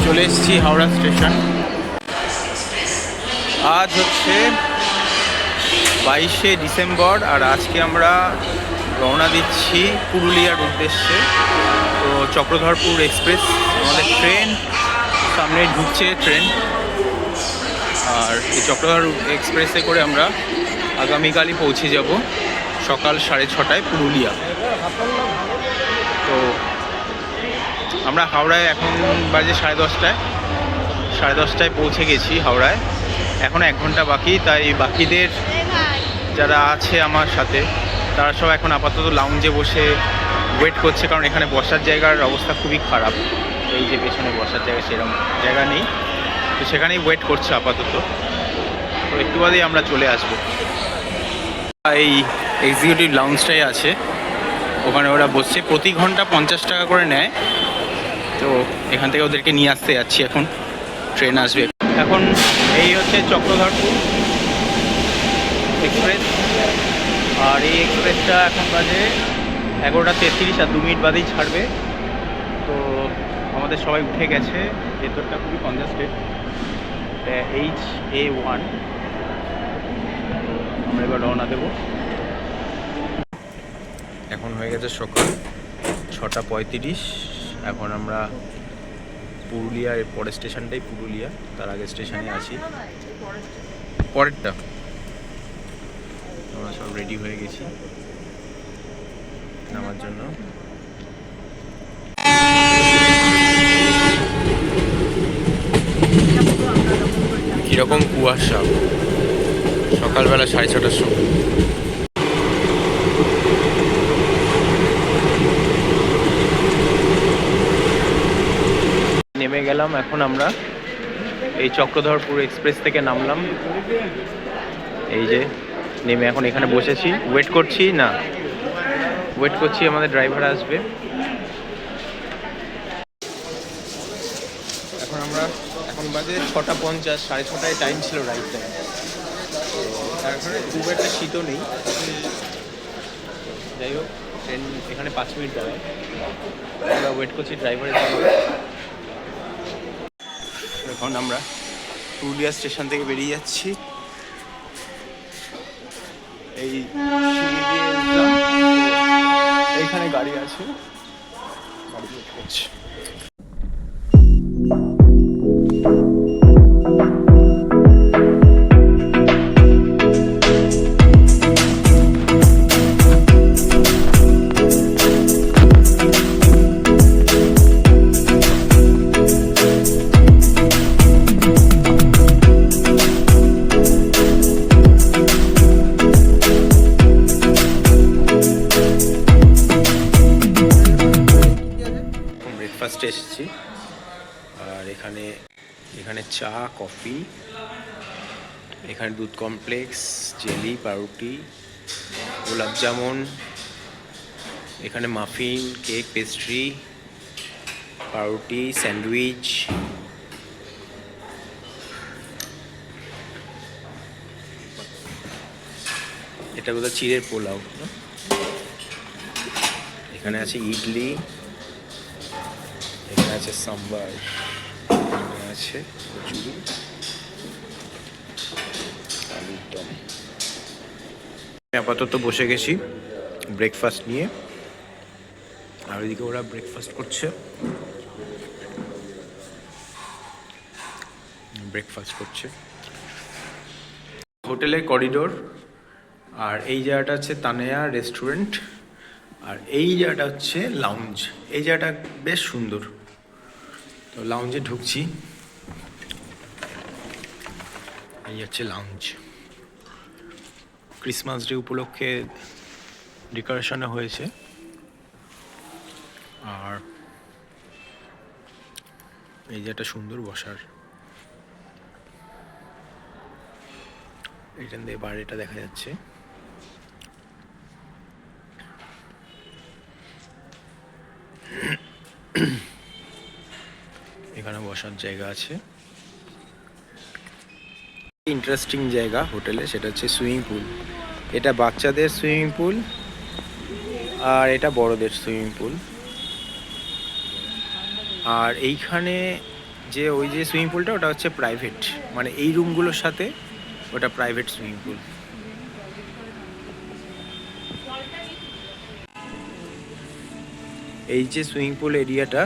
চলে এসেছি হাওড়া স্টেশন। আজ হচ্ছে 22শে ডিসেম্বর আর আজকে আমরা রওনা দিচ্ছি পুরুলিয়ার উদ্দেশ্যে। তো চক্রধরপুর এক্সপ্রেস আমাদের ট্রেন, সামনে ঢুকছে ট্রেন। আর এই চক্রধর এক্সপ্রেসে করে আমরা আগামীকালই পৌঁছে যাব সকাল 6:30টায় পুরুলিয়া। তো আমরা হাওড়ায় এখন বাজে 10:30টায় পৌঁছে গেছি হাওড়ায়। এখন 1 ঘন্টা বাকি, তাই বাকিদের যারা আছে আমার সাথে তারা সব এখন আপাতত লাউঞ্জে বসে ওয়েট করছে, কারণ এখানে বসার জায়গার অবস্থা খুবই খারাপ। এই যে পেছনে বসার জায়গা, সেরকম জায়গা নেই, তো সেখানেই ওয়েট করছে আপাতত। তো একটু বাদেই আমরা চলে আসবো। এই এক্সিকিউটিভ লাউঞ্জটাই আছে, ওখানে ওরা বসছে, প্রতি ঘন্টা 50 টাকা করে নেয়। তো এখান থেকে ওদেরকে নিয়ে আসতে যাচ্ছি, এখন ট্রেন আসবে। এখন এই হচ্ছে চক্রধরপুর এক্সপ্রেস, আর এই এক্সপ্রেসটা এখন বাজে 11:33 আর 2 মিনিট বাদেই ছাড়বে। তো আমাদের সবাই উঠে গেছে, ভেতরটা খুবই কনজাস্টেড। HA1 আমরা এবার রওনা দেব। এখন হয়ে গেছে সকাল 6:35। এখন আমরা পুরুলিয়ার পরের স্টেশনটাই পুরুলিয়া, তার আগে স্টেশনে আছি, পরেরটা। আমরা সব রেডি হয়ে গেছি নামার জন্য। কিরকম কুয়াশা সকালবেলা 6:30টার সময়। নেমে গেলাম এখন আমরা, এই চক্রধরপুর এক্সপ্রেস থেকে নামলাম। এই যে নেমে এখন এখানে বসেছি, ওয়েট করছি আমাদের ড্রাইভার আসবে। এখন বাজে 6:50, 6:30টায় টাইম ছিল, রাইট টাইম। তার কারণে খুব একটা শীতও নেই। যাই হোক, ট্রেন এখানে 5 মিনিট দাঁড়ায়, আমরা ওয়েট করছি ড্রাইভারের জন্য। এখন আমরা পুরুলিয়া স্টেশন থেকে বেরিয়ে যাচ্ছি। এই সিঁড়ি দিয়ে উঠলাম, এইখানে গাড়ি আছে, গাড়ি ওয়েট করছে। ব্রেকফাস্টে এসেছি, আর এখানে চা, কফি, এখানে দুধ কমপ্লেক্স, জেলি, পাউরুটি, গোলাপ জামুন, এখানে মাফিন, কেক, পেস্ট্রি, পাউরুটি, স্যান্ডউইচ, এটা বোধহয় চিড়ের পোলাও। এখানে আছে ইডলি, এখানে আছে সাম্বার, এখানে আছে কচুরি, আলুর দম। আপাতত বসে গেছি ব্রেকফাস্ট নিয়ে, আর ওইদিকে ওরা ব্রেকফাস্ট করছে। হোটেলের করিডোর, আর এই জায়গাটা হচ্ছে তানেয়া রেস্টুরেন্ট, আর এই জায়গাটা হচ্ছে লাউঞ্জ। এই জায়গাটা বেশ সুন্দর। তো লাউঞ্জে ঢুকছি, এই হচ্ছে লাউঞ্জ। ক্রিসমাস ডে উপলক্ষে ডেকোরেশনে হয়েছে। আর এই যে একটা সুন্দর বসার, এখান দিয়ে বাড়িটা দেখা যাচ্ছে। এখানে বসার জায়গা আছে। ইন্টারেস্টিং জায়গা হোটেলে, সেটা হচ্ছে সুইমিং পুল। এটা বাচ্চাদের সুইমিং পুল আর এটা বড়দের সুইমিং পুল। আর এইখানে যে ওই যে সুইমিং পুলটা ওটা হচ্ছে প্রাইভেট, মানে এই রুমগুলোর সাথে ওটা প্রাইভেট সুইমিং পুল। এই যে সুইমিং পুল এরিয়াটা,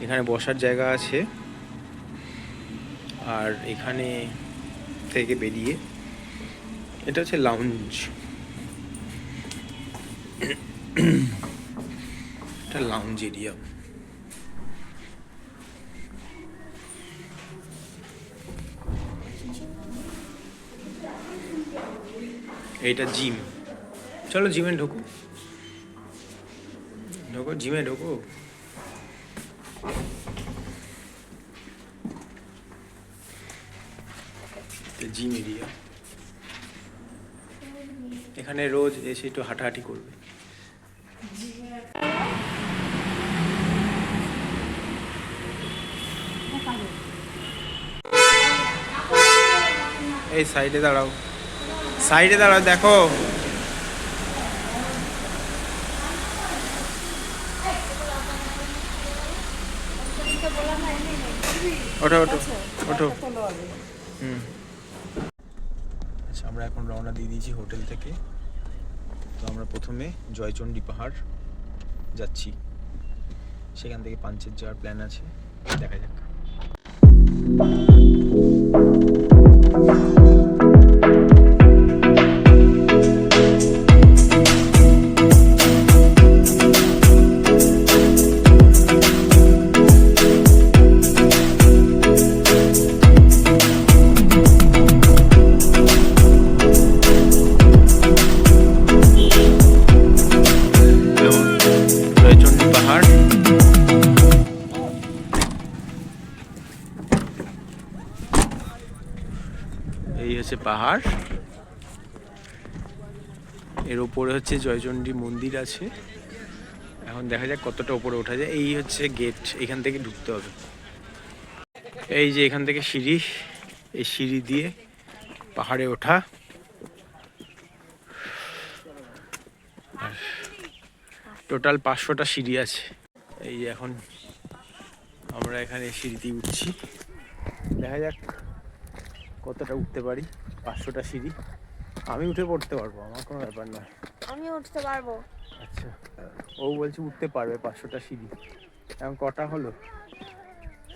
এখানে বসার জায়গা আছে। আর এখানে থেকে বেরিয়ে এটা হচ্ছে লাউঞ্জ, এটা লাউঞ্জ এরিয়া। এইটা জিম। চলো জিমে ঢোকো, ঢোকো জিমে ঢোকো। জিম এরিয়া, এখানে রোজ এসে একটু হাঁটাহাঁটি করবে। এই সাইডে দাঁড়াও, সাইডে দাঁড়াও, দেখো ওঠো ওঠো ওঠো। আচ্ছা, আমরা এখন রওনা দিয়ে দিয়েছি হোটেল থেকে। তো আমরা প্রথমে জয়চণ্ডী পাহাড় যাচ্ছি, সেখান থেকে পাঞ্চেত যাওয়ার প্ল্যান আছে, দেখা যাক। এই হচ্ছে পাহাড়, এর উপরে হচ্ছে জয়চণ্ডী মন্দির আছে। এখন দেখা যাক কতটা উপরে ওঠা যায়। এই হচ্ছে গেট, এখান থেকে ঢুকতে হবে। এই যে এখান থেকে সিঁড়ি, এই সিঁড়ি দিয়ে পাহাড়ে ওঠা। টোটাল 500টা সিঁড়ি আছে। এই যে এখন আমরা এখানে সিঁড়িতে উঠছি, দেখা যাক কতটা উঠতে পারি। 500টা সিঁড়ি, আমি উঠে পড়তে পারবো, আমার কোনো ব্যাপার নয়। আমি উঠতে পারবো। আচ্ছা, ও বলছে উঠতে পারবে 500টা সিঁড়ি। এখন কটা হলো?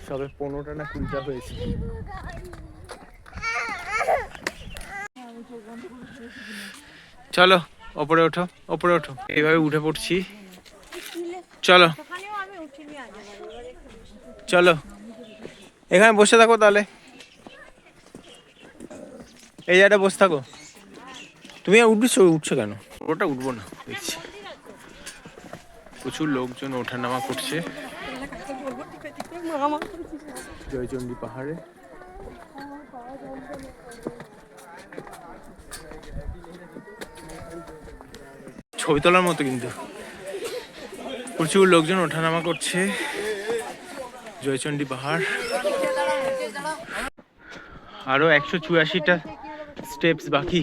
সবে 15টা না 20টা হয়েছে। চলো ওপরে ওঠো, ওপরে ওঠো। এইভাবে উঠে পড়ছি, চলো চলো। এখানে বসে থাকো তাহলে, এই জায়গাটা বসে থাকো। তুমি উঠছো কেন? ওটা উঠবো না, দেখছি প্রচুর লোকজন ওঠানামা করছে জয়চণ্ডী পাহাড়ে। ছবি তোলার মতো, কিন্তু প্রচুর লোকজন ওঠানামা করছে জয়চণ্ডী পাহাড়। আরো 184টা স্টেপস বাকি।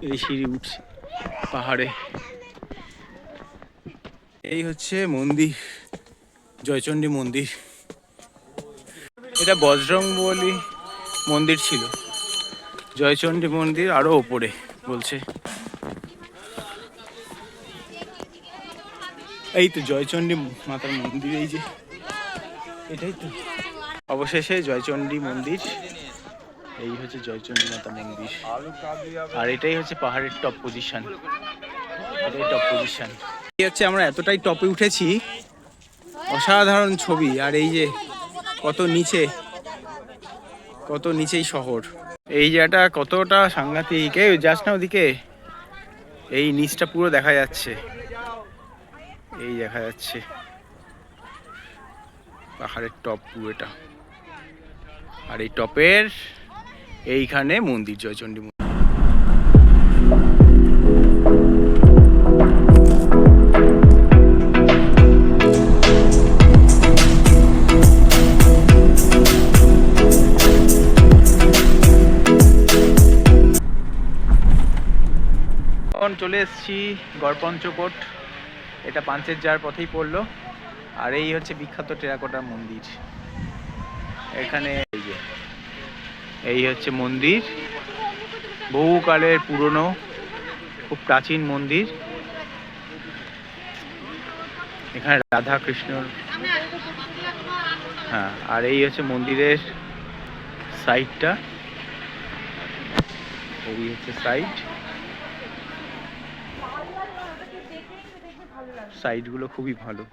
এই সিঁড়ি উঠছে পাহাড়ে। এই হচ্ছে মন্দির, জয়চণ্ডী মন্দির। এটা বজরংবলী মন্দির ছিল, জয়চণ্ডী মন্দির আরো ওপরে বলছে। এই তো জয়চণ্ডী মাতার মন্দির, এই যে এটাই তো। অবশেষে জয়চণ্ডী মন্দির, এই হচ্ছে জয়চণ্ডী মাতা মন্দির। আর এটাই হচ্ছে পাহাড়ের টপ পজিশন, এটাই টপ পজিশন। এই হচ্ছে আমরা এতটাই টপে উঠেছি, অসাধারণ ছবি। আর এই যে কত নিচে, কত নিচেই শহর। এই জায়গাটা কতটা সাংঘাতিক। এই যাস না ওদিকে, এই নিচটা পুরো দেখা যাচ্ছে, এই দেখা যাচ্ছে পাহাড়ের টপ পুরোটা। আর এই টপের এইখানে মন্দির, জয়চণ্ডী মন্দির। চলে এসেছি গড়পঞ্চকোট, এটা পাঞ্চেত যাওয়ার পথেই পড়লো। আর এই হচ্ছে বিখ্যাত টেরাকোটা মন্দির। এখানে এই হচ্ছে মন্দির, বহুকালের পুরনো, খুব প্রাচীন মন্দির। এখানে রাধা কৃষ্ণর, হ্যাঁ। আর এই হচ্ছে মন্দিরের সাইডটা, এই হচ্ছে সাইডগুলো খুবই ভালো।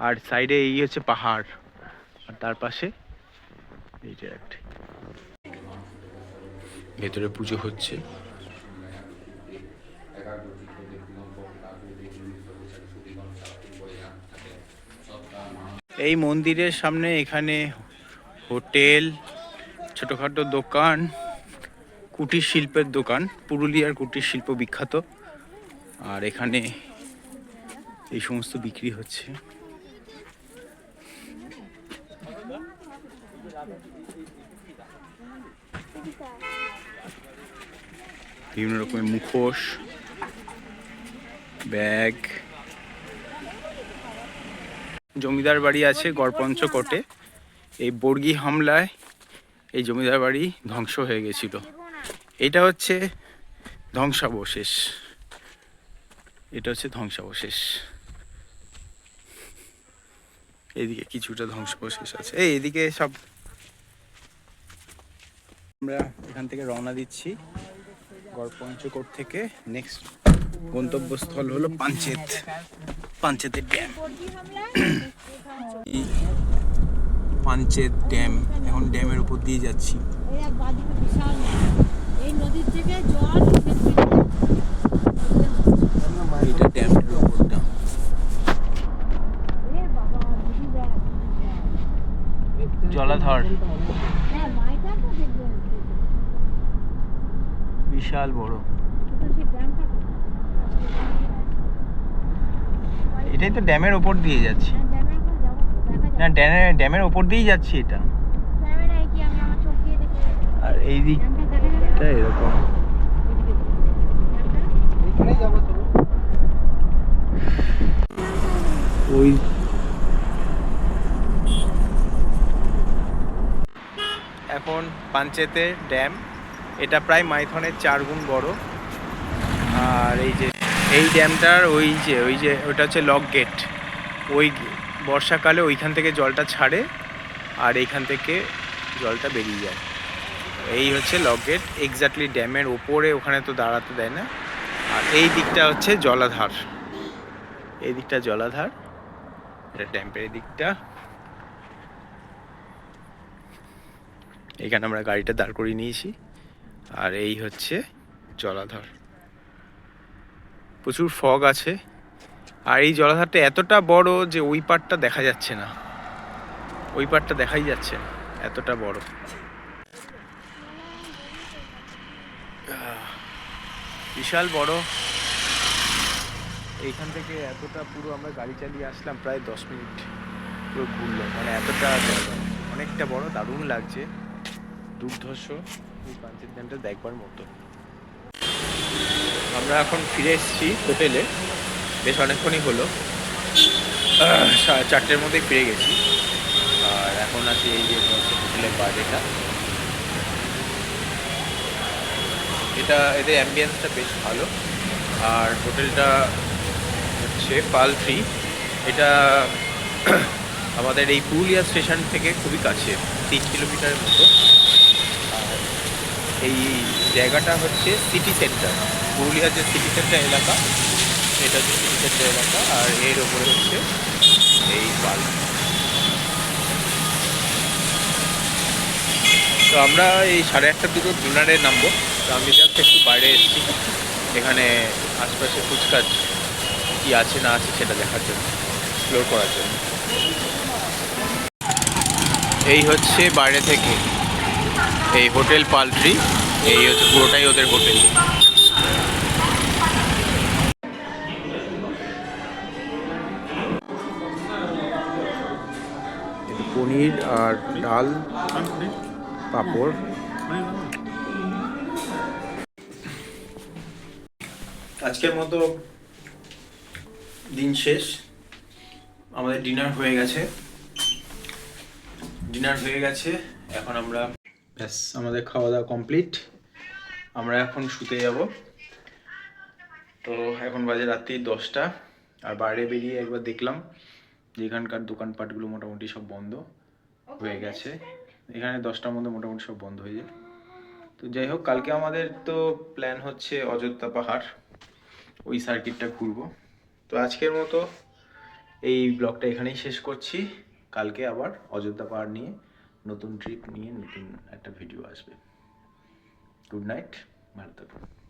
আর সাইডে এই হচ্ছে পাহাড়, আর তার পাশে এইটা একটা, ভেতরে পুজো হচ্ছে। এই মন্দিরের সামনে এখানে হোটেল, ছোটখাটো দোকান, কুটির শিল্পের দোকান। পুরুলিয়ার কুটির শিল্প বিখ্যাত, আর এখানে এই সমস্ত বিক্রি হচ্ছে। বিভিন্ন রকমের মুখোশ, ব্যাগ। জমিদার বাড়ি আছে গড়পঞ্চকোটে। এই বর্গী হামলায় এই জমিদার বাড়ি ধ্বংস হয়ে গেছিল। এটা হচ্ছে ধ্বংসাবশেষ, এটা হচ্ছে ধ্বংসাবশেষ। এদিকে কিছুটা ধ্বংসাবশেষ আছে। এইদিকে সব। আমরা এখান থেকে রওনা দিচ্ছি গড়পঞ্চকোট থেকে। নেক্সট গন্তব্যস্থল হলো পাঞ্চেতের ড্যাম। পাঞ্চেত ড্যাম, এখন ড্যামের উপর দিয়ে যাচ্ছি। এটা ড্যামের উপরটা। জলাধর বিশাল বড়। এটাই তো ড্যামের ওপর দিয়ে যাচ্ছি। না, ড্যামের ওপর দিয়েই যাচ্ছি এটা। আর এই দিকটা এরকম। ওই এখন পাঞ্চেতের ড্যাম, এটা প্রায় মাইথনের 4 গুণ বড়। আর এই ড্যামটার ওই যে ওটা হচ্ছে লক গেট। ওই বর্ষাকালে ওইখান থেকে জলটা ছাড়ে, আর এইখান থেকে জলটা বেরিয়ে যায়। এই হচ্ছে লক গেট, এক্স্যাক্টলি ড্যামের ওপরে। ওখানে তো দাঁড়াতে দেয় না। আর এই দিকটা হচ্ছে জলাধার, এই দিকটা জলাধার, এটা ড্যামের দিকটা। এখানে আমরা গাড়িটা দাঁড় করিয়ে নিয়েছি। আর এই হচ্ছে জলাধার, প্রচুর ফগ আছে। আর এই জলাধারটা এতটা বড় যে ওই পাড়টা দেখা যাচ্ছে না, ওই পাড়টা দেখাই যাচ্ছে না, এতটা বড়। বিশাল বড়। এইখান থেকে এতটা পুরো আমরা গাড়ি চালিয়ে আসলাম, প্রায় 10 মিনিট পুরো ঘুরলো। মানে এতটা অনেকটা বড়, দারুণ লাগছে, দুর্ধর্ষ। এই পাঞ্চেত ড্যামটা দেখবার মতো। আমরা এখন ফিরে এসেছি হোটেলে, বেশ অনেকক্ষণই হলো, 4টের মধ্যেই ফিরে গেছি। আর এখন আছি এই যে হোটেলের বাইরেটা। এদের অ্যাম্বিয়েন্সটা বেশ ভালো। আর হোটেলটা হচ্ছে পালফ্রি। এটা আমাদের এই পুরুলিয়া স্টেশন থেকে খুবই কাছে, 3 কিলোমিটারের মতো। আর এই জায়গাটা হচ্ছে সিটি সেন্টার, পুরুলিয়ার যে সিটি সেন্টার এলাকা, এটা হচ্ছে সিটি সেন্টার এলাকা। আর এর ওপরে হচ্ছে এই পাল। তো আমরা এই 1:30টার দিকে ডিনারে নামবো। তো আমি জাস্ট একটু বাইরে এসেছি এখানে আশপাশে ফুচকাজ কি আছে না আছে সেটা দেখার জন্য, এক্সপ্লোর করার জন্য। এই হচ্ছে বাইরে থেকে এই হোটেল পালট্রি, এই হচ্ছে পুরোটাই ওদের হোটেল। পনির আর ডাল, পাঁপড়। আজকের মতো দিন শেষ, আমাদের ডিনার হয়ে গেছে। এখন আমরা ব্যাস আমাদের খাওয়া দাওয়া কমপ্লিট। আমরা এখন শুতে যাব। তো এখন বাজে রাত্রি 10টা। আর বাইরে বেরিয়ে একবার দেখলাম যে এখানকার দোকানপাটগুলো মোটামুটি সব বন্ধ হয়ে গেছে। এখানে 10টার মধ্যে মোটামুটি সব বন্ধ হয়ে যায়। তো যাই হোক, কালকে আমাদের তো প্ল্যান হচ্ছে অযোধ্যা পাহাড়, ওই সার্কিটটা ঘুরবো। তো আজকের মতো এই ব্লগটা এখানেই শেষ করছি। কালকে আবার অযোধ্যা পাহাড় নিয়ে নতুন ট্রিপ নিয়ে নতুন একটা ভিডিও আসবে। গুড নাইট, ভালো থাকুন।